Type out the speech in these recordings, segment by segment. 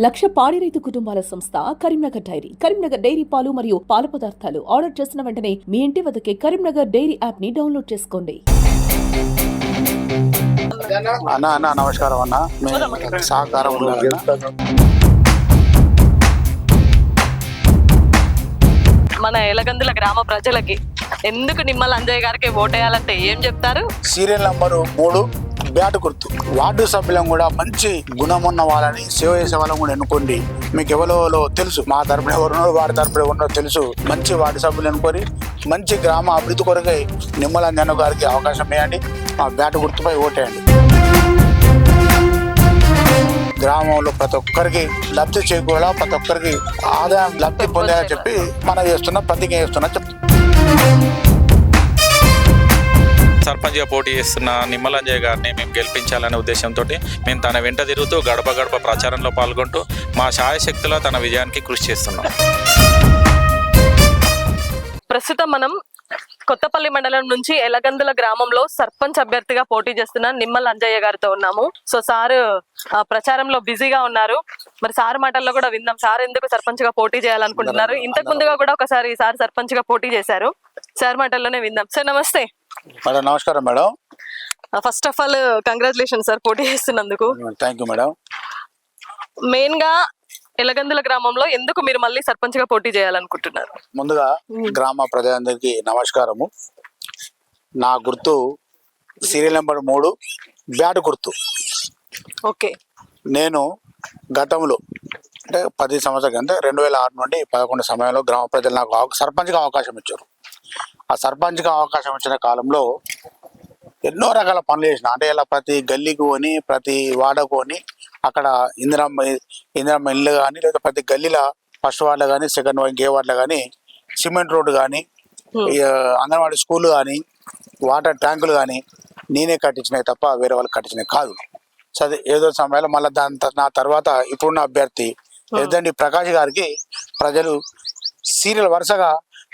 లక్ష పాడి రైతు కుటుంబాల సంస్థ కరీంనగర్ డైరీ. కరీంనగర్ డైరీ పాలు మరియు పాల పదార్థాలు ఆర్డర్ చేసిన వెంటనే మీ ఇంటి వద్దకే కరీంనగర్ డైరీ యాప్ ని డౌన్లోడ్ చేసుకోండి. అన్న నమస్కారం అన్న. సహకారం మన ఎలగందుల గ్రామ ప్రజలకి ఎందుకు నిమ్మల అంజయ్య గారికి ఓటేయాలంటే ఏం చెప్తారు? సీరియల్ నంబరు 3 బ్యాట్ గుర్తు. వార్డు సభ్యులను కూడా మంచి గుణమున్న వాళ్ళని, సేవ చేసే వాళ్ళని కూడా ఎన్నుకోండి. మీకు ఎవరో తెలుసు, మా తరపున ఎవరున్నారో వాడి తరపున ఎవరున్నారో తెలుసు. మంచి వార్డు సభ్యులు ఎన్నుకొని మంచి గ్రామ అభివృద్ధి కొరకై నిమ్మల అంజయ్య గారికి అవకాశం వేయండి. ఆ బ్యాట్ గుర్తుపై ఓటేయండి. గ్రామంలో ప్రతి ఒక్కరికి లబ్ధి చేకూరా, ప్రతి ఒక్కరికి ఆదాయం లబ్ధి పొందేలా చెప్పి మనం చేస్తున్నా, ప్రతిజ్ఞ చేస్తున్నా చెప్తున్నా. సర్పంచ్గా పోటీ చేస్తున్న నిమ్మల అంజయ్య గారిని మేము గెలిపించాలనే ఉద్దేశంతో మేము తన వెంట తిరుగుతూ గడప గడప ప్రచారంలో పాల్గొంటూ మా శాయశక్తుల తన విజయానికి కృషి చేస్తున్నాం. ప్రస్తుతం మనం కొత్తపల్లి మండలం నుంచి ఎలగందుల గ్రామంలో సర్పంచ్ అభ్యర్థిగా పోటీ చేస్తున్న నిమ్మల అంజయ్య గారితో ఉన్నాము. సో సార్ ప్రచారంలో బిజీగా ఉన్నారు. మరి సార్ మాటల్లో కూడా విందాం. సార్ ఎందుకు సర్పంచ్ గా పోటీ చేయాలనుకుంటున్నారు? ఇంతకు ముందుగా కూడా ఒకసారి సార్ సర్పంచ్ గా పోటీ చేశారు. సార్ మాటల్లోనే విందాం. సార్ నమస్తే. మేడం నమస్కారం madam. First of all congratulation sir పోటీ చేస్తున్నందుకు. Thank you madam. మెయిన్ గా ఎలగందుల గ్రామంలో ఎందుకు మీరు మళ్ళీ సర్పంచ్ గా పోటీ చేయాలనుకుంటున్నారు? ముందుగా గ్రామ ప్రజలందరికీ నమస్కారము. నా గుర్తు సీరియల్ నెంబర్ 3 బ్యాట్ గుర్తు. ఓకే. నేను గతంలో అంటే 10 సంవత్సరాల అంటే 2006 నుండి 11 సమయంలో గ్రామ ప్రజలు నాకు సర్పంచ్గా అవకాశం ఇచ్చారు. ఆ సర్పంచ్గా అవకాశం ఇచ్చిన కాలంలో ఎన్నో రకాల పనులు చేసిన. అంటే ఇలా ప్రతి గల్లీకి కొని, ప్రతి వాడకు కొని, అక్కడ ఇందిరమ్మ ఇల్లు కానీ, లేదా ప్రతి గల్లీలో ఫస్ట్ వార్డులో కానీ, సెకండ్ ఇంకే వార్డులో కానీ సిమెంట్ రోడ్డు కానీ, అంగన్వాడీ స్కూళ్ళు కానీ, వాటర్ ట్యాంకులు కానీ నేనే కట్టించినవి తప్ప వేరే వాళ్ళు కట్టించినవి కాదు. సరే ఏదో సమయంలో మళ్ళీ నా తర్వాత ఇప్పుడున్న అభ్యర్థి ఎద్దండి ప్రకాష్ గారికి ప్రజలు సీరియల్ వరుసగా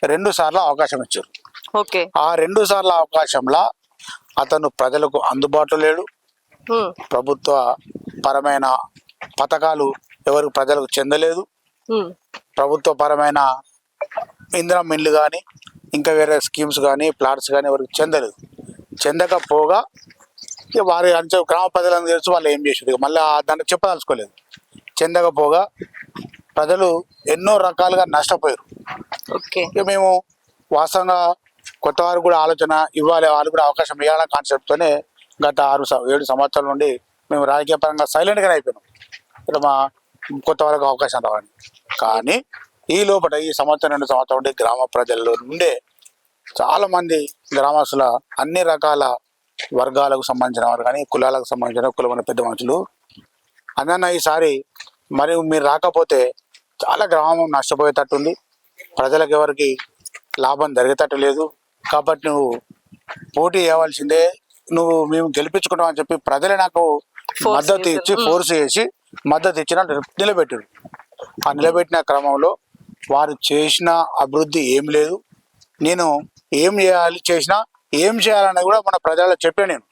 2 సార్లు అవకాశం ఇచ్చారు. ఆ 2 సార్ల అవకాశంలో అతను ప్రజలకు అందుబాటులో లేడు. ప్రభుత్వ పరమైన పథకాలు ఎవరికి ప్రజలకు చెందలేదు. ప్రభుత్వ పరమైన ఇందిరమ్మ ఇల్లు కానీ, ఇంకా వేరే స్కీమ్స్ కానీ, ప్లాట్స్ కానీ ఎవరికి చెందలేదు. చెందకపోగా వారి గ్రామ ప్రజలను తెలుసు వాళ్ళు ఏం చేసేది, మళ్ళీ దాన్ని చెప్పదలుచుకోలేదు. చెందకపోగా ప్రజలు ఎన్నో రకాలుగా నష్టపోయారు. ఇక మేము వాస్తవంగా కొత్త వారికి కూడా ఆలోచన ఇవ్వాలి, వాళ్ళు కూడా అవకాశం ఇవ్వాలన్న కాన్సెప్ట్తోనే గత 6-7 సంవత్సరాల నుండి మేము రాజకీయ పరంగా సైలెంట్గానే అయిపోయినాం. ఇక్కడ మా కొత్త వారికి అవకాశం రావాలి. కానీ ఈ లోపల ఈ సంవత్సరం 2 సంవత్సరాల నుండి గ్రామ ప్రజల్లో నుండే చాలామంది గ్రామస్తుల అన్ని రకాల వర్గాలకు సంబంధించిన వారు కానీ, కులాలకు సంబంధించిన కులమైన పెద్ద మనుషులు అన్న ఈసారి మరి మీరు రాకపోతే చాలా గ్రామం నష్టపోయేటట్టుంది, ప్రజలకు ఎవరికి లాభం జరిగేటట్టు లేదు, కాబట్టి నువ్వు పోటీ చేయవలసిందే, మేము గెలిపించుకుంటాం అని చెప్పి ప్రజలే నాకు మద్దతు ఇచ్చి ఫోర్స్ చేసి మద్దతు ఇచ్చిన నిలబెట్టారు. ఆ నిలబెట్టిన క్రమంలో వారు చేసిన అభివృద్ధి ఏం లేదు. నేను ఏం చేసినా ఏం చేయాలన్నది కూడా మన ప్రజల్లో చెప్పాను. నేను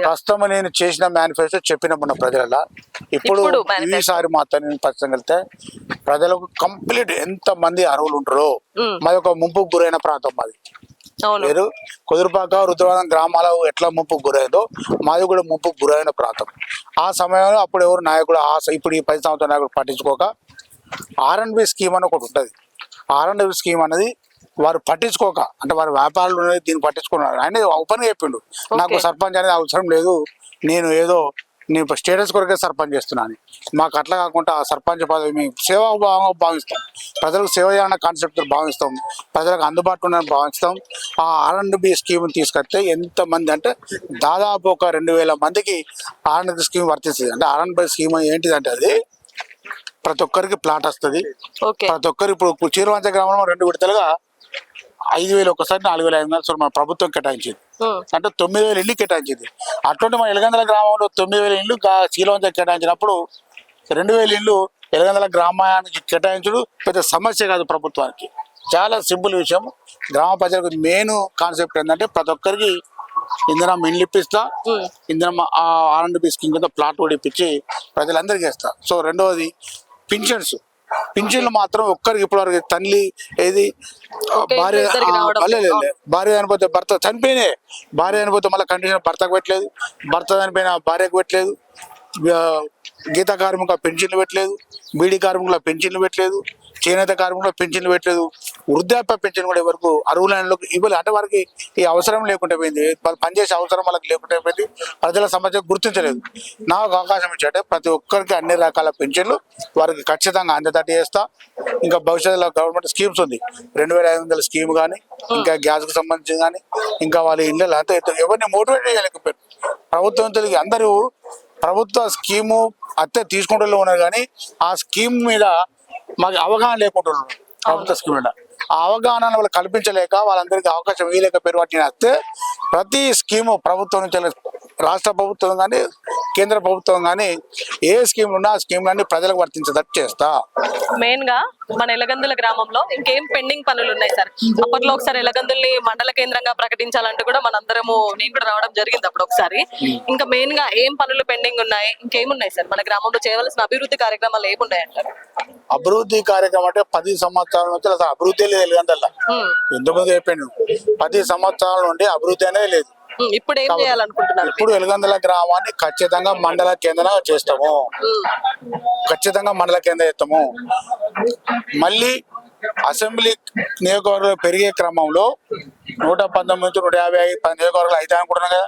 ప్రస్తుతం నేను చేసిన మేనిఫెస్టో చెప్పిన మన ప్రజల ఇప్పుడు ఈసారి మాత్రం నేను ప్రస్తుతం వెళ్తే ప్రజలకు కంప్లీట్ ఎంత మంది అర్హులు ఉంటారో, మాది ఒక ముంపుకు గురైన ప్రాంతం. మాది మీరు కుదురుపాక రుద్రవాదం గ్రామాల ఎట్లా ముంపుకు గురైందో మాది కూడా ముంపుకు గురైన ప్రాంతం. ఆ సమయంలో అప్పుడు ఎవరు నాయకుడు ఇప్పుడు ఈ 10 సంవత్సరాల నాయకుడు పట్టించుకోక R&B స్కీమ్ అని ఒకటి ఉంటుంది. R&B స్కీమ్ అనేది వారు పట్టించుకోక, అంటే వారి వ్యాపారాలు అనేది దీన్ని పట్టించుకున్నారు. ఆయన ఓపెన్గా చెప్పిండు, నాకు సర్పంచ్ అనేది అవసరం లేదు, నేను స్టేటస్ కొరకే సర్పంచ్ చేస్తున్నాను. మాకు అట్లా కాకుండా ఆ సర్పంచ్ పదవి మేము సేవాభావంగా భావిస్తాం, ప్రజలకు సేవ చేయాలన్న కాన్సెప్ట్ భావిస్తాం, ప్రజలకు అందుబాటులో ఉన్న భావిస్తాం. ఆ R&B స్కీమ్ తీసుకొస్తే ఎంతమంది అంటే దాదాపు ఒక 2000 మందికి R&B స్కీమ్ వర్తిస్తుంది. అంటే R&B స్కీమ్ ఏంటిదంటే అది ప్రతి ఒక్కరికి ప్లాట్ వస్తుంది. ప్రతి ఒక్కరు ఇప్పుడు చీరవంచ గ్రామంలో 2 విడతలుగా 5,000 ఒకసారి 4,500 మన ప్రభుత్వం కేటాయించింది. అంటే 9,000 ఇల్లు కేటాయించింది. అటువంటి మన ఎలగందుల గ్రామంలో 9,000 ఇల్లు చీరవంచ కేటాయించినప్పుడు 2,000 ఇల్లు ఎలగందుల గ్రామానికి కేటాయించడం పెద్ద సమస్య కాదు ప్రభుత్వానికి. చాలా సింపుల్ విషయం. గ్రామ ప్రజలకు మెయిన్ కాన్సెప్ట్ ఏంటంటే ప్రతి ఒక్కరికి ఇందిరమ్మ ఇండ్లు ఇప్పిస్తా, ఇందిరమ్మ R&B స్కీమ్ కింద ప్లాట్ కూడా ఇప్పించి ప్రజలందరికీ ఇస్తా. సో రెండవది పింఛన్లు మాత్రం ఒక్కరికి ఇప్పటివరకు తల్లి ఏది భార్య భార్య చనిపోతే భర్త చనిపోయినే, భార్య చనిపోతే మళ్ళీ కండిషన్ భర్తకు పెట్టలేదు, భర్త చనిపోయిన భార్యకు పెట్టలేదు, గీత కార్మిక పెన్షన్లు పెట్టలేదు, బీడీ కార్మికుల పెన్షన్లు పెట్టలేదు, చేనేత కార్మికుల పెన్షన్లు పెట్టలేదు, వృద్ధాప్య పెన్షన్ కూడా ఎవరికి అర్హులైన ఇవ్వలేదు. అంటే వారికి ఈ అవసరం లేకుండా పోయింది, వాళ్ళు పనిచేసే అవసరం వాళ్ళకి లేకుండా పోయింది, ప్రజల సమస్య గుర్తించలేదు. నాకు అవకాశం ఇచ్చాడే ప్రతి ఒక్కరికి అన్ని రకాల పెన్షన్లు వారికి ఖచ్చితంగా అందేటట్టు చేస్తా. ఇంకా భవిష్యత్తులో గవర్నమెంట్ స్కీమ్స్ ఉంది, 2500 స్కీమ్ కానీ, ఇంకా గ్యాస్కి సంబంధించి కానీ, ఇంకా వాళ్ళ ఇళ్ళలో అంతా ఎవరిని మోటివేట్ చేయలేకపోయారు. ప్రభుత్వం తెలియదు, అందరూ ప్రభుత్వ స్కీము అత్తే తీసుకుంటూ ఉన్నారు కానీ ఆ స్కీమ్ మీద మాకు అవగాహన లేకుంటున్నారు. ప్రభుత్వ స్కీమ్ మీద ఆ అవగాహన వాళ్ళు కల్పించలేక వాళ్ళందరికీ అవకాశం ఇవ్వలేకపోయారు. వాటిని వస్తే ప్రతి స్కీము ప్రభుత్వం నుంచి, రాష్ట్ర ప్రభుత్వం కానీ కేంద్ర ప్రభుత్వం కానీ ఏ స్కీమ్ ఉన్నా ఆ స్కీమ్లన్నీ ప్రజలకు వర్తించేటట్టు చేస్తా. మెయిన్ గా మన ఎలగందుల గ్రామంలో ఇంకేం పెండింగ్ పనులు ఉన్నాయి సార్? అప్పట్లో ఒకసారి ఎలగందుల్ని మండల కేంద్రంగా ప్రకటించాలంటూ కూడా మనందరము, నేను కూడా రావడం జరిగింది అప్పుడు ఒకసారి. ఇంకా మెయిన్ గా ఏం పనులు పెండింగ్ ఉన్నాయి, ఇంకేమున్నాయి సార్ మన గ్రామంలో చేయవలసిన అభివృద్ధి కార్యక్రమాలు ఏమున్నాయి అంటారు? అభివృద్ధి కార్యక్రమం అంటే 10 సంవత్సరాల నుంచి అసలు అభివృద్ధి లేదు ఎలగందల్లా. ఎందుకు అయిపోయింది 10 సంవత్సరాల నుండి అభివృద్ధి అనేది లేదు. ఇప్పుడు ఏం చేయాలనుకుంటున్నారు? ఇప్పుడు ఎలగందల గ్రామాన్ని ఖచ్చితంగా మండల కేంద్రంగా చేస్తాము, ఖచ్చితంగా మండల కేంద్రం చేస్తాము. మళ్ళీ అసెంబ్లీ నియోజకవర్గాలు పెరిగే క్రమంలో 119 నుంచి 150 నియోజకవర్గాలు అవుతాయి అనుకుంటున్నాం కదా.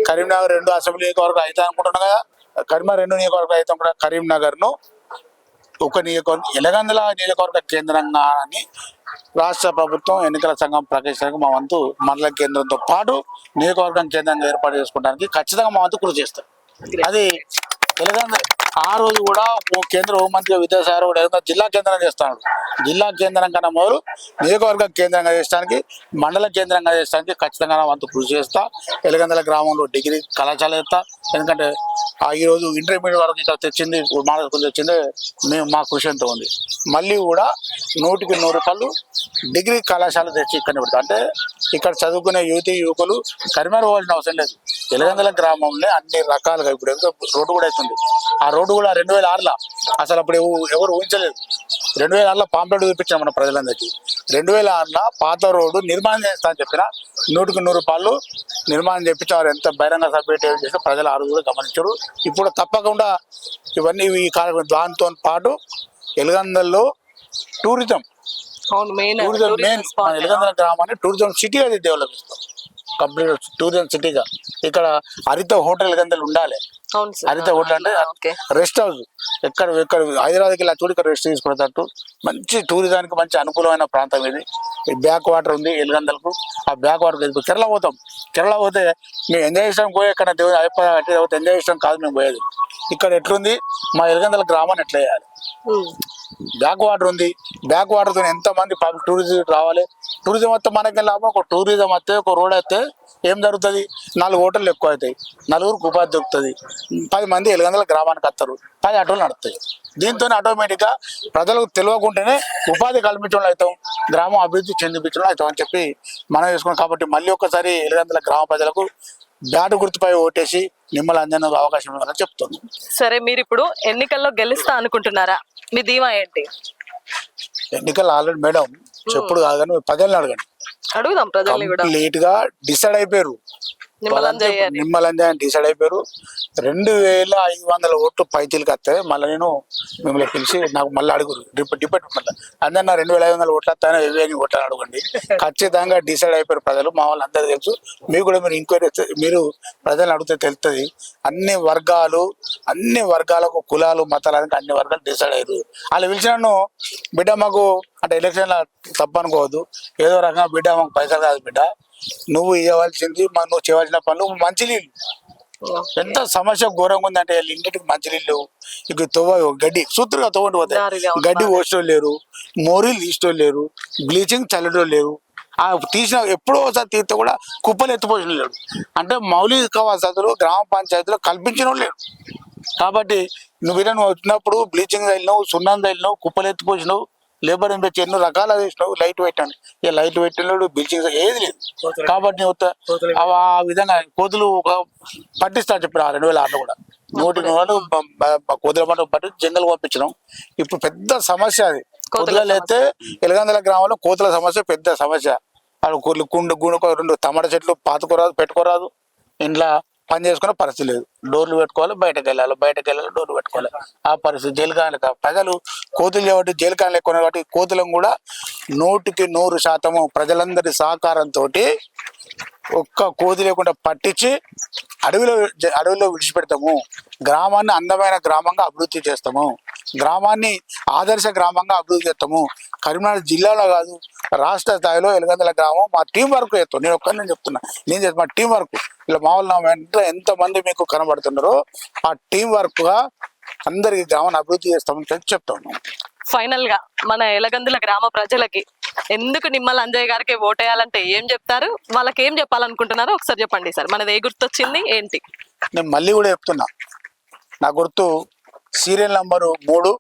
కరీంనగర్ 2 అసెంబ్లీ నియోజకవర్గాలు అవుతాయి అనుకుంటున్నాం కదా. కరీంనగర్ 2 నియోజకవర్గాలు అవుతాం కూడా. కరీంనగర్ ను ఒక నియోజకవర్గం ఎలగందల నియోజకవర్గ కేంద్రంగా అని రాష్ట్ర ప్రభుత్వం ఎన్నికల సంఘం ప్రకటించడానికి మా వంతు మండల కేంద్రంతో పాటు నియోజకవర్గం కేంద్రంగా ఏర్పాటు చేసుకోవడానికి ఖచ్చితంగా మా వంతు కృషి చేస్తాం. అది ఎలగంద ఆ రోజు కూడా కేంద్ర హోంమంత్రి విద్యాసాగర్ కూడా జిల్లా కేంద్రం చేస్తాడు. జిల్లా కేంద్రం కన్నా మొదలు నియోజకవర్గ కేంద్రంగా చేసడానికి, మండల కేంద్రంగా చేసడానికి ఖచ్చితంగా నా వంతు కృషి చేస్తా. ఎలగందల గ్రామంలో డిగ్రీ కళాశాల చేస్తా. ఎందుకంటే ఈరోజు ఇంటర్మీడియట్ వరకు ఇక్కడ తెచ్చింది, మాకు తెచ్చింది మేము మా కృషి ఎంత ఉంది. మళ్ళీ కూడా 100కి 100 రూపాయలు డిగ్రీ కళాశాల తెచ్చి ఇక్కడ పెడతాం. అంటే ఇక్కడ చదువుకునే యువకులు కరీంనగర్ పోవాల్సిన అవసరం లేదు. ఎలగందల గ్రామంలో అన్ని రకాలుగా ఇప్పుడు రోడ్డు కూడా అవుతుంది. ఆ రోడ్డు కూడా 2006లో అసలు అప్పుడు ఎవరు ఊహించలేదు. 2006లో పాంప్లెట్ చూపించాం మన ప్రజలందరికీ. 2006లో పాత రోడ్డు నిర్మాణం చేస్తా అని చెప్పిన 100కి 100 రూపాయలు నిర్మాణం చేయించారు. ఎంత బహిరంగ సభ చేస్తే ప్రజలు ఆ రోజు కూడా గమనించారు. ఇప్పుడు తప్పకుండా ఇవన్నీ ఈ కార్యక్రమం దాంతో పాటు ఎలగందల్లో టూరిజం మెయిన్ ఎలగందల గ్రామాన్ని టూరిజం సిటీగా డెవలప్ చేస్తాం. కంప్లీట్ టూరిజం సిటీగా ఇక్కడ హరిత హోటల్ ఎలగందలు ఉండాలి. హరిత హోటల్ అంటే రెస్ట్ హౌస్. ఎక్కడ హైదరాబాద్కి ఇలా చూడు, ఇక్కడ రెస్ట్ తీసుకునేటట్టు మంచి టూరిజానికి మంచి అనుకూలమైన ప్రాంతం ఇది. ఈ బ్యాక్ వాటర్ ఉంది ఎలగందలకు. ఆ బ్యాక్ వాటర్ కేరళ పోతాం. కేరళ పోతే మేము ఎంజాయ్ చేయడం పోయి ఎక్కడ అయిపోతే ఎంజాయ్ చేయడం కాదు మేము పోయేది. ఇక్కడ ఎట్లుంది మా ఎలగందల గ్రామాన్ని ఎట్లా చేయాలి? బ్యాక్ వాటర్ ఉంది. బ్యాక్ వాటర్ తో ఎంత మంది పబ్లిక్ టూరిజం రావాలి. టూరిజం వస్తే మనకి లాభం. ఒక టూరిజం వస్తే ఒక రోడ్ అయితే ఏం జరుగుతుంది? 4 హోటళ్ళు ఎక్కువ అవుతాయి, 4గురికి ఉపాధి దొరుకుతుంది, 10 మంది ఎలగందల గ్రామానికి వస్తారు, 10 ఆటోలు నడుస్తాయి. దీంతో ఆటోమేటిక్గా ప్రజలకు తెలియకుండానే ఉపాధి కల్పించడం అవుతాం, గ్రామం అభివృద్ధి చెందిపించడం అవుతాం అని చెప్పి మనం చేసుకున్నాం. కాబట్టి మళ్ళీ ఒకసారి ఎలగందల గ్రామ ప్రజలకు బ్యాటు గుర్తుపై ఓటేసి నిమ్మల అంజన అవకాశం ఇవ్వాలని చెప్తుంది. సరే, మీరు ఇప్పుడు ఎన్నికల్లో గెలుస్తా అనుకుంటున్నారా? మీ ధీమా ఏంటి? ఎన్నికలు ఆల్రెడీ మేడం చెప్పుడు కాదు కానీ ప్రజల్ని అడగండి. అడుగుదాం ప్రజల్ని కూడా. కంప్లీట్ గా డిసైడ్ అయిపోయారు. నిమ్మలంజయ్ డిసైడ్ అయిపోయారు. 2500 ఓట్లు పైతీలకి వస్తాయి. మళ్ళీ నేను మిమ్మల్ని పిలిచి నాకు మళ్ళీ అడుగురు డిపెండ్ మళ్ళీ అందరు నా 2500 ఓట్లు వస్తాయని 1000 ఓట్లు అడగండి. ఖచ్చితంగా డిసైడ్ అయిపోయారు ప్రజలు. మా వాళ్ళు అందరూ తెలుసు. మీకు కూడా మీరు ఎంక్వైరీ మీరు ప్రజలను అడిగితే తెలుస్తుంది. అన్ని వర్గాలకు కులాలు మతాలకు అన్ని వర్గాలు డిసైడ్ అయ్యారు. వాళ్ళు పిలిచినను బిడ్డ మాకు అంటే ఎలక్షన్లో తప్పనుకోవద్దు, ఏదో రకంగా బిడ్డ మాకు పైసలు కాదు బిడ్డ, నువ్వు ఇవ్వవలసింది నువ్వు చేయవలసిన పనులు మంచినీళ్ళు. ఎంత సమస్య ఘోరంగా ఉందంటే ఇంటికి మంచినీళ్ళు ఇక గడ్డి సూత్రుగా తవ్వండి పోతాయి. గడ్డి పోసేటోళ్ళు లేరు, మోరీలు తీసేటోళ్ళు లేరు, బ్లీచింగ్ చల్లటోళ్ళు లేరు. ఆ తీసిన ఎప్పుడో ఒకసారి తీస్తే కూడా కుప్పలు ఎత్తిపోసిన లేడు. అంటే మౌలిక వసతులు గ్రామ పంచాయతీలో కల్పించిన వాళ్ళు లేరు. కాబట్టి నువ్వు వచ్చినప్పుడు బ్లీచింగ్ చల్లినావు, సున్నం చల్లినావు, కుప్పలు ఎత్తిపోసినావు, లేబర్ పెంచి ఎన్నో రకాల చేసినావు, లైట్ పెట్టాను, ఇక లైట్ పెట్టినాడు బిల్చింగ్ ఏది లేదు. కాబట్టి ఆ విధంగా కోతులు పట్టిస్తా చెప్పారు 2006 కూడా 100 కోతుల పంట పట్టి జంగల్ పంపించినాం. ఇప్పుడు పెద్ద సమస్య అది. కోతులు అయితే ఎలగందల గ్రామంలో కోతుల సమస్య పెద్ద సమస్య. వాళ్ళు గుండు 2 టమాటా చెట్లు పాతుకోరాదు, పెట్టుకోరాదు, ఇంట్లో పని చేసుకునే పరిస్థితి లేదు. డోర్లు పెట్టుకోవాలి, బయటకు వెళ్ళాలి డోర్లు పెట్టుకోవాలి. ఆ పరిస్థితి జైలుకాయలు ప్రజలు కోతులు కాబట్టి జైలుకాయలు ఎక్కువ కాబట్టి కోతులను కూడా 100% ప్రజలందరి సహకారంతో ఒక్క కోతి లేకుండా పట్టించి అడవిలో విడిచిపెడతాము. గ్రామాన్ని అందమైన గ్రామంగా అభివృద్ధి చేస్తాము. గ్రామాన్ని ఆదర్శ గ్రామంగా అభివృద్ధి చేస్తాము. కరీంనగర్ జిల్లాలో కాదు, రాష్ట్ర స్థాయిలో ఎలగందల గ్రామం మా టీం వర్క్ చేస్తాం. నేను ఒక్కరిని చెప్తున్నా, మా టీం వర్క్. ఇలా మామూలు ఎంతమంది మీకు కనబడుతున్నారో ఆ టీం వర్క్ గా అందరికి గ్రామాన్ని అభివృద్ధి చేస్తామని చెప్తాను. ఫైనల్ గా మన ఎలగందుల గ్రామ ప్రజలకి ఎందుకు నిమ్మల అంజయ్య గారికి ఓటేయాలంటే ఏం చెప్తారు, వాళ్ళకి ఏం చెప్పాలనుకుంటున్నారో ఒకసారి చెప్పండి సార్. మనది ఏ గుర్తొచ్చింది ఏంటి? నేను మళ్ళీ కూడా చెప్తున్నా, నా గుర్తు సీరియల్ నంబరు 3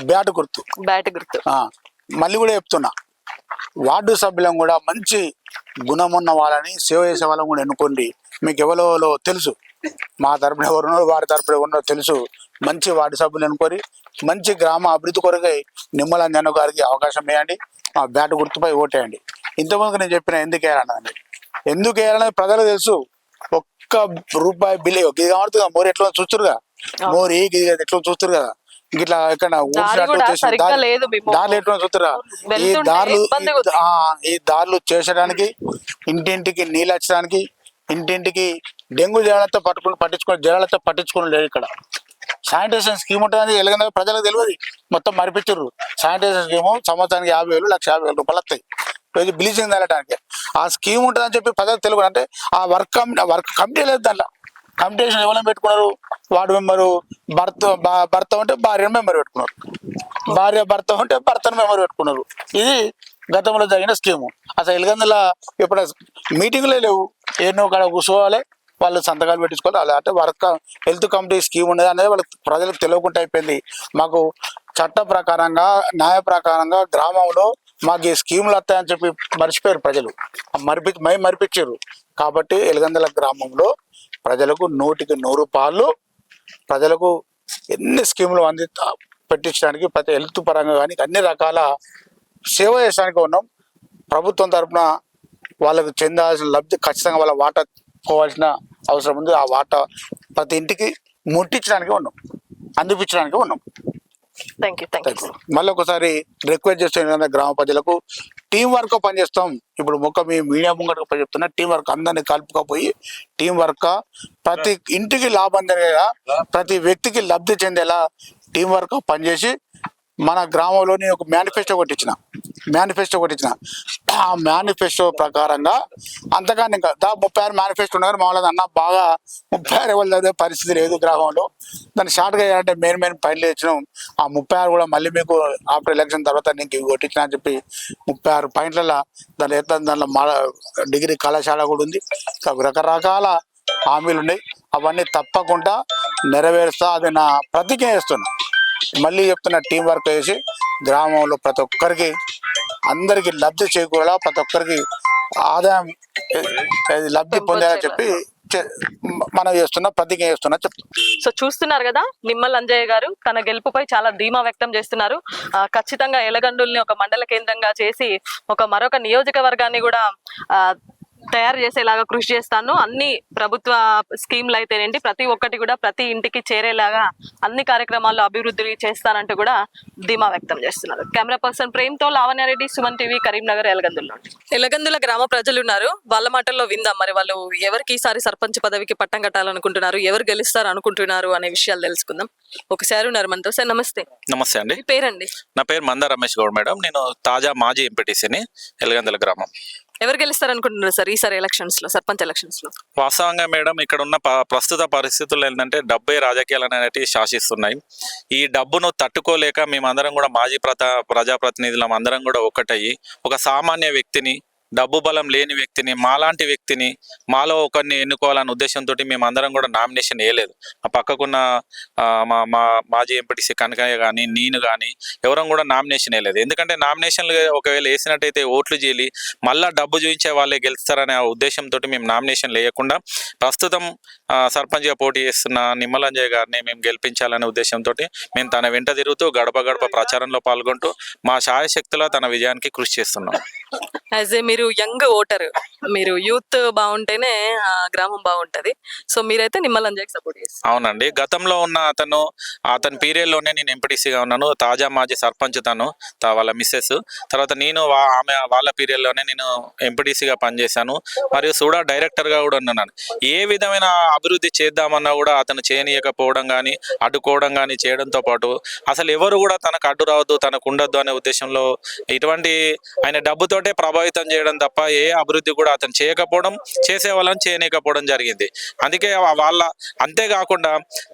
బ్యాట్ గుర్తు. మళ్ళీ కూడా చెప్తున్నా, వార్డు సభ్యులను కూడా మంచి గుణమున్న వాళ్ళని, సేవ చేసే వాళ్ళని కూడా ఎన్నుకోండి. మీకు ఎవరో తెలుసు, మా తరపున ఎవరున్నారో వారి తరపున ఎవరున్నారో తెలుసు. మంచి వార్డు సభ్యులు ఎన్నుకొని మంచి గ్రామ అభివృద్ధి కొరకై నిమ్మల అంజయ్య గారికి అవకాశం వేయండి. మా బ్యాట్ గుర్తుపై ఓటేయండి. ఇంతకుముందు నేను చెప్పిన ఎందుకు వేయాలన్నది ప్రజలకు తెలుసు. ఒక్క రూపాయి బిల్లు ఇది కావడుతుంది. మోరి ఎట్లా చూస్తురుగా, మోరి ఎట్లా చూస్తురు కదా, ఇట్లా ఎక్కడ దారులు ఎట్లా చూస్తురా. ఈ దారులు చేసడానికి, ఇంటింటికి నీళ్ళు వచ్చడానికి, ఇంటింటికి డెంగ్యూ జ్వరాలతో పట్టించుకోవడం లేదు. ఇక్కడ శానిటైజేషన్ స్కీమ్ ఉంటుంది, ఎలాగైనా ప్రజలకు తెలియదు. మొత్తం మరిపించారు. శానిటైజేషన్ స్కీము సంవత్సరానికి 50,000, 1,50,000 రూపాయలు వస్తాయి బ్లీచింగ్ తేలటానికి. ఆ స్కీమ్ ఉంటుందని చెప్పి ప్రజలకు తెలియదు. అంటే ఆ వర్క్ కమిటీ లేదు. దాంట్లో కమిటీషన్ ఎవరైనా పెట్టుకున్నారు, వార్డు మెంబరు భర్త ఉంటే భార్య మెంబర్ పెట్టుకున్నారు, భార్య భర్త ఉంటే భర్తను మెంబర్ పెట్టుకున్నారు. ఇది గతంలో జరిగిన స్కీము. అసలు ఎలగందుల ఇప్పుడు మీటింగ్లే లేవు. ఎన్నో కాడ కూర్చోవాలి, వాళ్ళు సంతకాలు పెట్టించుకోవాలి. అలా అంటే హెల్త్ కమిటీ స్కీమ్ ఉండేది అనేది వాళ్ళకి ప్రజలకు తెలియకుండా అయిపోయింది. మాకు చట్ట ప్రకారంగా, న్యాయ ప్రకారంగా గ్రామంలో మాకు ఈ స్కీములు వస్తాయని చెప్పి మర్చిపోయారు ప్రజలు. మరిపించారు. కాబట్టి ఎలగందల గ్రామంలో ప్రజలకు 100% ప్రజలకు ఎన్ని స్కీములు పెట్టించడానికి, ప్రతి హెల్త్ పరంగా కానీ అన్ని రకాల సేవ చేయడానికి ఉన్నాం. ప్రభుత్వం తరఫున వాళ్ళకు చెందాల్సిన లబ్ధి ఖచ్చితంగా వాళ్ళ వాటా పోవాల్సిన అవసరం ఉంది. ఆ వాటా ప్రతి ఇంటికి ముట్టించడానికి ఉన్నాం, అందిపించడానికి ఉన్నాం. మళ్ళీ ఒకసారి రిక్వెస్ట్ చేస్తాం గ్రామ ప్రజలకు, టీం వర్క్ పనిచేస్తాం. ఇప్పుడు మీ మీడియా ముంగట చెప్తున్నా, టీం వర్క్ అందరినీ కలుపుకపోయి టీం వర్క్ ప్రతి ఇంటికి లాభం జరిగేలా, ప్రతి వ్యక్తికి లబ్ధి చెందేలా టీం వర్క్ పనిచేసి మన గ్రామంలోని ఒక మేనిఫెస్టో కొట్టించిన ఆ మేనిఫెస్టో ప్రకారంగా అంతగాని ఇంకా 36 మేనిఫెస్టో ఉన్నారు. మామూలుగా అన్న బాగా 36 ఎవరు చదివే పరిస్థితి లేదు గ్రామంలో. దాన్ని షార్ట్గా చేయాలంటే మెయిన్ పైలు ఇచ్చినాం. ఆ 36 కూడా మళ్ళీ మీకు ఆఫ్టర్ ఎలక్షన్ తర్వాత నీకు కొట్టించిన అని చెప్పి 36 పాయింట్లలో దాంట్లో డిగ్రీ కళాశాల కూడా ఉంది. రకరకాల హామీలు ఉన్నాయి. అవన్నీ తప్పకుండా నెరవేరుస్తా. అది నా ప్రతిజ్ఞ చేస్తున్నా. మళ్ళీ చెప్తున్నా, టీం వర్క్ చేసి గ్రామంలో ప్రతి ఒక్కరికి అందరికి లబ్ధి చేకూరేలా, ప్రతి ఒక్కరికి ఆదాయం లబ్ధి పొందేలా చెప్పి మనం ప్రతిజ్ఞ చేస్తున్నా చెప్తాం. సో చూస్తున్నారు కదా, నిమ్మల అంజయ్య గారు తన గెలుపుపై చాలా ధీమా వ్యక్తం చేస్తున్నారు. ఖచ్చితంగా ఎలగండుల్ని ఒక మండల కేంద్రంగా చేసి మరొక నియోజకవర్గాన్ని కూడా తయారు చేసేలాగా కృషి చేస్తాను. అన్ని ప్రభుత్వ స్కీమ్లు అయితేనేంటి, ప్రతి ఒక్కటి కూడా ప్రతి ఇంటికి చేరేలాగా అన్ని కార్యక్రమాల్లో అభివృద్ధి చేస్తానంటూ కూడా ధీమా వ్యక్తం చేస్తున్నారు. కెమెరా పర్సన్ ప్రేమ్తో లావణ్యారెడ్డి, సుమన్ టీవీ, కరీంనగర్. ఎలగందుల గ్రామ ప్రజలు ఉన్నారు, వాళ్ళ మాటల్లో విందాం. మరి వాళ్ళు ఎవరికి ఈసారి సర్పంచ్ పదవికి పట్టం కట్టాలనుకుంటున్నారు, ఎవరు గెలుస్తారు అనుకుంటున్నారు అనే విషయాలు తెలుసుకుందాం. ఒకసారి ఉన్నారు మనతో. సార్ నమస్తే. నమస్తే అండి. పేరండి? నా పేరు మంద రమేష్ గౌడ్ మేడం. నేను తాజా మాజీ ఎంపీటీసీని ఎలగందుల గ్రామం. ఎవరు గెలుస్తారు అనుకుంటున్నారు సార్ ఈసారి ఎలక్షన్స్ లో, సర్పంచ్ ఎలక్షన్స్ లో? వాస్తవంగా మేడం, ఇక్కడ ఉన్న ప్రస్తుత పరిస్థితులు ఏంటంటే డబ్బే రాజకీయాలు అనేటివి శాసిస్తున్నాయి. ఈ డబ్బును తట్టుకోలేక మేమందరం కూడా మాజీ ప్రజాప్రతినిధులం అందరం కూడా ఒక్కటయ్యి ఒక సామాన్య వ్యక్తిని, డబ్బు బలం లేని వ్యక్తిని, మాలాంటి వ్యక్తిని, మాలో ఒకరిని ఎన్నుకోవాలనే ఉద్దేశంతో మేము అందరం కూడా నామినేషన్ వేయలేదు. ఆ పక్కకున్న మా మా మాజీ ఎంపీటీసీ కనకయ్య కానీ, నేను కానీ ఎవరం కూడా నామినేషన్ వేయలేదు. ఎందుకంటే నామినేషన్లు ఒకవేళ వేసినట్టయితే ఓట్లు చేలి మళ్ళా డబ్బు చూపించే వాళ్ళే గెలుస్తారనే ఉద్దేశంతో మేము నామినేషన్ వేయకుండా ప్రస్తుతం సర్పంచ్గా పోటీ చేస్తున్న నిమ్మలంజయ్య గారిని మేము గెలిపించాలనే ఉద్దేశంతో మేము తన వెంట తిరుగుతూ గడప గడప ప్రచారంలో పాల్గొంటూ మా శాయశక్తులా తన విజయానికి కృషి చేస్తున్నాం. యాజ్ ఏ మీరు యంగ్ ఓటర్, మీరు యూత్ బాగుంటేనే ఆ గ్రామం బాగుంటది. సో మీరైతే నిమ్మలంజయ్యకి సపోర్ట్ చేస్తారు. అవునండి, గతంలో ఉన్న అతని పీరియడ్లోనే నేను ఎంపీటీసీగా ఉన్నాను. తాజా మాజీ సర్పంచ్ వాళ్ళ మిస్సెస్. తర్వాత నేను ఆమె వాళ్ళ పీరియడ్లోనే నేను ఎంపీటీసీగా పనిచేశాను. మరియు సూడా డైరెక్టర్గా కూడా ఉన్నాను. ఏ విధమైన అభివృద్ధి చేద్దామన్నా కూడా అతను చేయనీయకపోవడం కానీ, అడ్డుకోవడం కానీ చేయడంతో పాటు అసలు ఎవరు కూడా తనకు అడ్డు రావద్దు, తనకు ఉండొద్దు అనే ఉద్దేశంలో ఇటువంటి ఆయన డబ్బుతోటే ప్రభావితం చేయడం తప్ప ఏ అభివృద్ధి కూడా అతను చేయకపోవడం, చేసే వాళ్ళని చేయనీయకపోవడం జరిగింది. అందుకే అంతేకాకుండా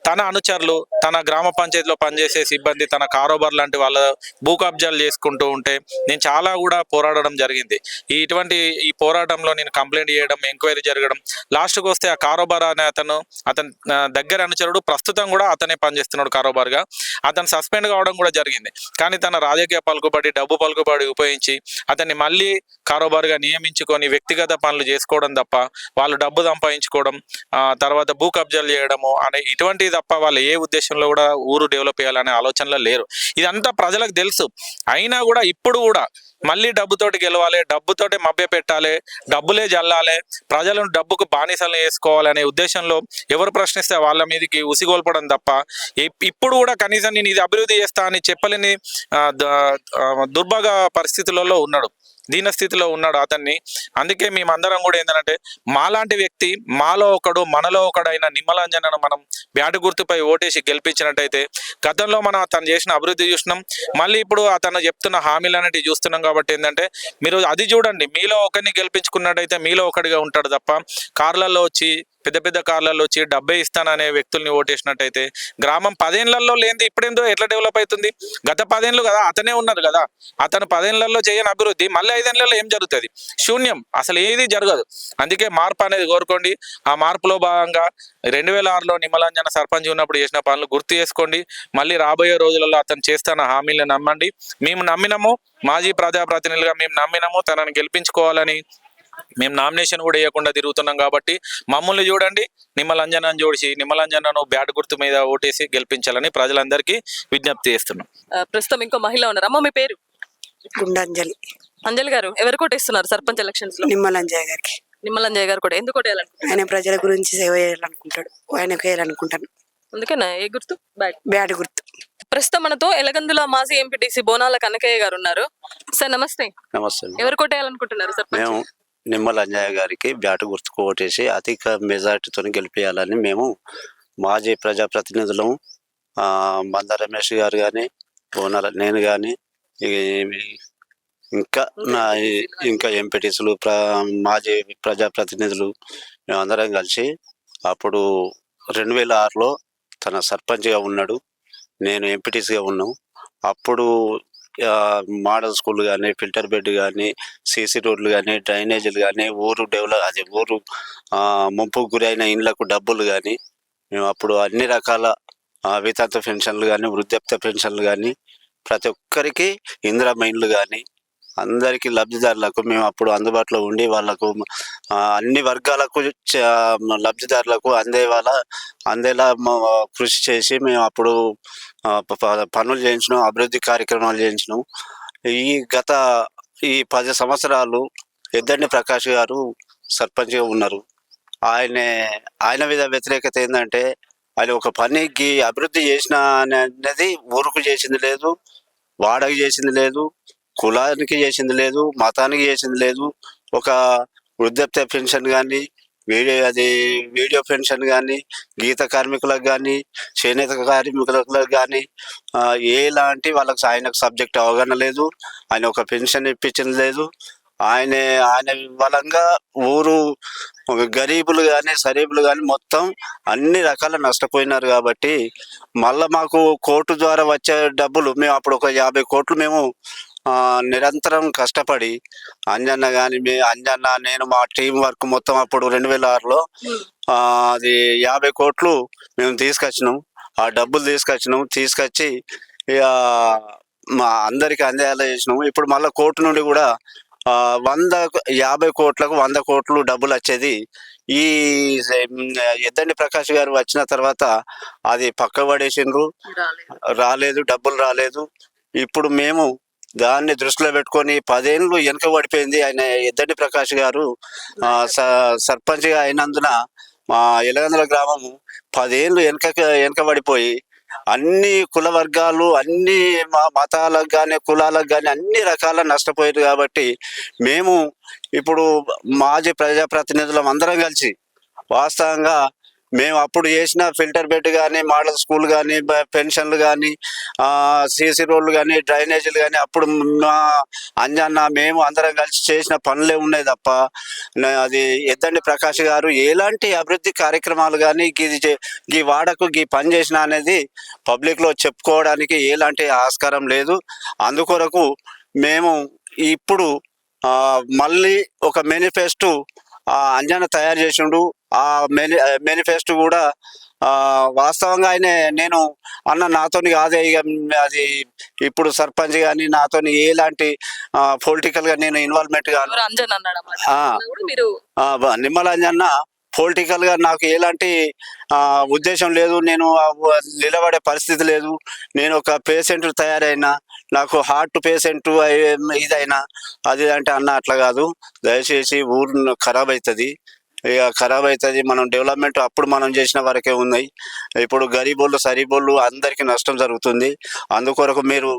తన అనుచరులు, తన గ్రామ పంచాయతీలో పనిచేసే సిబ్బంది, తన కారోబార్ లాంటి వాళ్ళ భూ కబ్జాలు చేసుకుంటూ ఉంటే నేను చాలా కూడా పోరాడడం జరిగింది. ఈ పోరాటంలో నేను కంప్లైంట్ చేయడం, ఎంక్వైరీ జరగడం, లాస్ట్కి వస్తే ఆ కారోబార్ అనే అతని దగ్గర అనుచరుడు ప్రస్తుతం కూడా అతనే పనిచేస్తున్నాడు కారోబార్గా. అతను సస్పెండ్ కావడం కూడా జరిగింది. కానీ తన రాజకీయ పలుకుబడి, డబ్బు పలుకుబడి ఉపయోగించి అతన్ని మళ్ళీ కారోబార్గా నియమించుకొని వ్యక్తిగత పనులు చేసుకోవడం తప్ప, వాళ్ళు డబ్బు సంపాదించుకోవడం, తర్వాత భూ కబ్జాలు చేయడము అనే ఇటువంటివి తప్ప వాళ్ళు ఏ ఉద్దేశంలో కూడా ఊరు డెవలప్ చేయాలనే ఆలోచనలో లేరు. ఇదంతా ప్రజలకు తెలుసు. అయినా కూడా ఇప్పుడు కూడా మళ్ళీ డబ్బుతోటి గెలవాలి, డబ్బుతోటి మభ్య పెట్టాలి, డబ్బులే జల్లాలి, ప్రజలను డబ్బుకు బానిసలు వేసుకోవాలనే ఉద్దేశంలో ఎవరు ప్రశ్నిస్తే వాళ్ళ మీదకి ఉసిగొల్పడం తప్ప ఇప్పుడు కూడా కనీసం నేను ఇది అభివృద్ధి చేస్తా అని చెప్పలేని దుర్భాగ పరిస్థితులలో ఉన్నాడు, దీనస్థితిలో ఉన్నాడు అతన్ని. అందుకే మేమందరం కూడా ఏంటంటే మాలాంటి వ్యక్తి, మాలో ఒకడు, మనలో ఒకడైన నిమ్మలంజనను మనం బ్యాటు గుర్తుపై ఓటేసి గెలిపించినట్టయితే గతంలో మనం అతను చేసిన అభివృద్ధి చూసినాం, మళ్ళీ ఇప్పుడు అతను చెప్తున్న హామీలు అనేటివి చూస్తున్నాం. కాబట్టి ఏంటంటే మీరు అది చూడండి, మీలో ఒకరిని గెలిపించుకున్నట్టయితే మీలో ఒకటిగా ఉంటాడు తప్ప కార్లలో వచ్చి, పెద్ద పెద్ద కార్లలో వచ్చి 70 ఇస్తాననే వ్యక్తుల్ని ఓటేసినట్టయితే గ్రామం 10 ఏళ్లలో లేనిది ఇప్పుడేందో ఎట్లా డెవలప్ అవుతుంది? గత 10 ఏళ్ళు కదా అతనే ఉన్నారు కదా, అతను 10 ఏళ్లలో చేయని అభివృద్ధి మళ్ళీ 5 ఏళ్లలో ఏం జరుగుతుంది? శూన్యం, అసలు ఏది జరగదు. అందుకే మార్పు అనేది కోరుకోండి. ఆ మార్పులో భాగంగా 2006లో నిమ్మలంజన సర్పంచ్ ఉన్నప్పుడు చేసిన పనులు గుర్తు చేసుకోండి. మళ్ళీ రాబోయే రోజులలో అతను చేస్తున్న హామీలను నమ్మండి. మేము నమ్మినాము, మాజీ ప్రజాప్రతినిధులుగా మేము నమ్మినాము, తనని గెలిపించుకోవాలని మేము నామినేషన్ కూడా వేయకుండా తిరుగుతున్నాం. కాబట్టి మమ్మల్ని చూడండి, నిమ్మలంజనను జోడిసి నిమ్మలంజనను బ్యాట్ గుర్తు మీద ఓటేసి గెలిపించాలని ప్రజలందరికీ విజ్ఞప్తి చేస్తున్నాం. ప్రస్తుతం ఇంకో మహిళ ఉన్నారు. అమ్మ మీ పేరు? గుండంజలి. అంజలి గారు, ఎవరు కోటేస్తున్నారు సర్పంచ్ ఎలక్షన్స్ లో? నిమ్మలంజయ్య గారికి. నిమ్మలంజయ్య గారు కూడా ఎందుకు కోటేయాలనుకుంటున్నారు? ఆయన ప్రజల గురించి సేవ చేయాలనుకుంటాడు, ఆయనకు వేయాలనుకుంటాను. అందుకేనా ఏ గుర్తు? బ్యాట్ గుర్తు. ప్రస్తుతం మనతో ఎలగందుల మాజీ ఎంపీటీసీ బోనాల కనకయ్య గారు ఉన్నారు. సార్ నమస్తే. నమస్తే. ఎవరు కోటేయాలనుకుంటున్నారు సర్పంచ్? మేము నిమ్మలంజయ్య గారికి బ్యాటు గుర్తుకు ఓటేసి అధిక మెజార్టీతో గెలిపేయాలని మేము మాజీ ప్రజాప్రతినిధులు మంద రమేష్ గారు కానీ, బోనాల నేను కానీ, ఇంకా ఎంపీటీసీలు, మాజీ ప్రజాప్రతినిధులు మేమందరం కలిసి అప్పుడు 2006లో తన సర్పంచ్గా ఉన్నాడు, నేను ఎంపీటీసీగా ఉన్నాం. అప్పుడు మోడల్ స్కూల్ కానీ, ఫిల్టర్ బెడ్ కానీ, సీసీ రోడ్లు కానీ, డ్రైనేజీలు కానీ, ఊరు ముంపుకు గురైన ఇండ్లకు డబ్బులు కానీ, మేము అప్పుడు అన్ని రకాల వితంతు పెన్షన్లు కానీ, వృద్ధాప్య పెన్షన్లు కానీ, ప్రతి ఒక్కరికి ఇందిరమ్మ ఇండ్లు కానీ అందరికీ లబ్ధిదారులకు మేము అప్పుడు అందుబాటులో ఉండి వాళ్ళకు అన్ని వర్గాలకు లబ్ధిదారులకు అందేలా కృషి చేసి మేము అప్పుడు పనులు చేయించినాం, అభివృద్ధి కార్యక్రమాలు చేయించినాం. ఈ 10 సంవత్సరాలు ఎద్దండి ప్రకాష్ గారు సర్పంచ్గా ఉన్నారు. ఆయన మీద వ్యతిరేకత ఏంటంటే ఆయన ఒక పనికి అభివృద్ధి చేసిన అనేది ఊరుకు చేసింది లేదు, వాడకి చేసింది లేదు, కులానికి చేసింది లేదు, మతానికి చేసింది లేదు. ఒక వృద్ధాప్య పెన్షన్ కానీ, వీడియో పెన్షన్ కానీ, గీత కార్మికులకు కానీ, చేనేత కార్మికులకు కానీ ఎలాంటి ఆయనకు సబ్జెక్ట్ అవగాహన లేదు. ఆయన ఒక పెన్షన్ ఇప్పించింది లేదు. ఆయన బలంగా ఊరు గరీబులు కానీ, సరీబులు కానీ మొత్తం అన్ని రకాల నష్టపోయినారు. కాబట్టి మళ్ళీ మాకు కోర్టు ద్వారా వచ్చే డబ్బులు మేము అప్పుడు ఒక 50 కోట్లు మేము నిరంతరం కష్టపడి అంజన్న కానీ అంజన్న నేను మా టీం వర్క్ మొత్తం అప్పుడు 2006లో అది 50 కోట్లు మేము తీసుకొచ్చినాం. ఆ డబ్బులు తీసుకొచ్చి ఇక మా అందరికి అందేలా చేసినాము. ఇప్పుడు మళ్ళీ కోర్టు నుండి కూడా 50 కోట్లకు 100 కోట్లు డబ్బులు వచ్చేది ఈ ఎద్దండి ప్రకాష్ గారు వచ్చిన తర్వాత అది పక్క పడేసిండ్రు, రాలేదు, డబ్బులు రాలేదు. ఇప్పుడు మేము దాన్ని దృష్టిలో పెట్టుకొని 10 ఏళ్ళు వెనక పడిపోయింది. ఆయన ఎద్దండి ప్రకాష్ గారు సర్పంచ్గా అయినందున మా ఎలగందుల గ్రామము 10 ఏళ్ళు వెనక పడిపోయి అన్ని కుల వర్గాలు, అన్ని మతాలకు కానీ కులాలకు కానీ అన్ని రకాల నష్టపోయారు. కాబట్టి మేము ఇప్పుడు మాజీ ప్రజాప్రతినిధులం అందరం కలిసి వాస్తవంగా మేము అప్పుడు చేసిన ఫిల్టర్ బెడ్ కానీ, మోడల్ స్కూల్ కానీ, పెన్షన్లు కానీ, సీసీ రోడ్లు కానీ, డ్రైనేజీలు కానీ అప్పుడు మా అంజన్న మేము అందరం కలిసి చేసిన పనులే ఉన్నాయి తప్ప అది ఎద్దండి ప్రకాష్ గారు ఎలాంటి అభివృద్ధి కార్యక్రమాలు కానీ ఈ వాడకు ఈ పని చేసిన అనేది పబ్లిక్లో చెప్పుకోవడానికి ఎలాంటి ఆస్కారం లేదు. అందుకొరకు మేము ఇప్పుడు మళ్ళీ ఒక మేనిఫెస్టో అంజన్న తయారు చేసిండు. ఆ మేనిఫెస్టో కూడా వాస్తవంగా నేను అన్న నాతోని కాదే, ఇక అది ఇప్పుడు సర్పంచ్ కానీ నాతోని ఎలాంటి పొలిటికల్గా నేను ఇన్వాల్వ్మెంట్ కాను. నిమ్మల అంజన్న పొలిటికల్గా నాకు ఎలాంటి ఉద్దేశం లేదు, నేను నిలబడే పరిస్థితి లేదు. నేను ఒక పేషెంట్ తయారైనా, నాకు హార్ట్ పేషెంట్ ఇదైనా అది అంటే అన్న అట్లా కాదు, దయచేసి ఊరు ఖరాబ్ అవుతుంది, ఇక ఖరాబ్ అవుతుంది. మనం డెవలప్మెంట్ అప్పుడు మనం చేసిన వరకే ఉన్నాయి. ఇప్పుడు గరీబోళ్ళు సరీబోళ్ళు అందరికీ నష్టం జరుగుతుంది. అందుకొరకు మీరు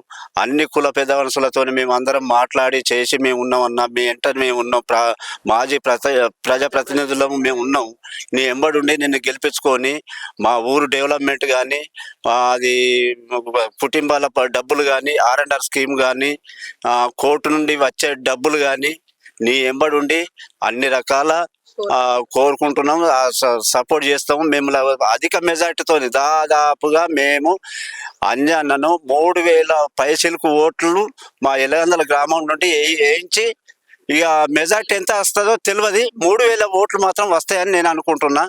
అన్ని కుల పెద్ద మనుషులతో మేము అందరం మాట్లాడి చేసి మేము ఉన్నామన్నా, మీ వెంట మేము ఉన్నాం, మాజీ ప్రజాప్రతినిధులము మేము ఉన్నాం. నీ ఎంబడుండి నిన్ను గెలిపించుకొని మా ఊరు డెవలప్మెంట్ కానీ, అది కుటుంబాల డబ్బులు కానీ, R&R స్కీమ్ కానీ, కోర్టు నుండి వచ్చే డబ్బులు కానీ నీ ఎంబడుండి అన్ని రకాల కోరుకుంటున్నాం, సపోర్ట్ చేస్తాము. మేము అధిక మెజార్టీతో దాదాపుగా మేము అంజన్నను 3000 పైసలకు ఓట్లు మా ఎలగందల గ్రామం నుండి వేయించి, ఇక మెజార్టీ ఎంత వస్తుందో తెలియదు, 3000 ఓట్లు మాత్రం వస్తాయని నేను అనుకుంటున్నా.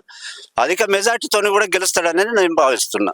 అధిక మెజార్టీతో కూడా గెలుస్తాడని నేను భావిస్తున్నా.